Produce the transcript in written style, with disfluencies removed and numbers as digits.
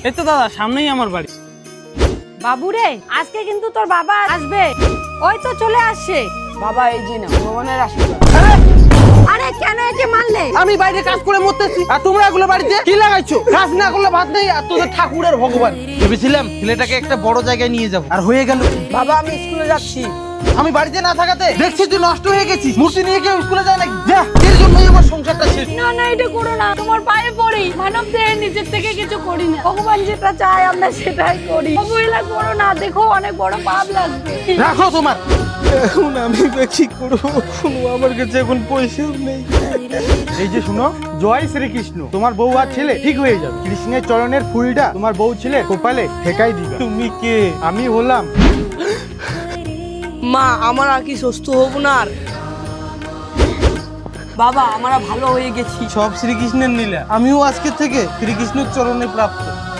এই তো দাদা, সামনেই আমার বাড়ি। বাবু রে, আজকে কিন্তু তোর বাবা আসবে। ওই তো চলে আসছে। বাবা এই যে না ভগবানের আশীর্বাদ। আরে কেন একে মারলে? আমি বাইরে কাজ করে মরতেছি আর তোমরা এগুলো বাড়িতে কি লাগাইছো? কাজ না করলে ভাত নেই আর তোদের ঠাকুরের ভগবান। ভেবেছিলাম ছেলেটাকে একটা বড় জায়গায় নিয়ে যাব, আর হয়ে গেল। বাবা আমি স্কুলে যাচ্ছি। আমি বাড়িতে না থাকাতে দেখছি তুই নষ্ট হয়ে গেছিস। মূর্তি নিয়ে কেউ স্কুলে যায় নাকি? যা, এর জন্যই আমার সংসারটা শেষ। না না, এটা করো না, তোমার পায়ে পড়ি। মানব দেহে নিজের থেকে কিছু করি না, ভগবান যেটা চায় আমরা সেটাই করি। অবহেলা করো না, দেখো অনেক বড় পাপ লাগবে। রাখো তোমার। এখন আমি কি করবো? আমার কাছে এখন পয়সাও নেই। এই যে শুনো, জয় শ্রীকৃষ্ণ। তোমার বউ আর ছেলে ঠিক হয়ে যাবে। কৃষ্ণের চরণের ফুলটা তোমার বউ ছেলে কপালে ঠেকাই দিবে। তুমি কে? আমি হলাম। মা আমার আর কি সুস্থ হব না আর। বাবা আমরা ভালো হয়ে গেছি। সব শ্রীকৃষ্ণের নীলা। আমিও আজকে থেকে শ্রীকৃষ্ণের চরণে প্রাপ্ত।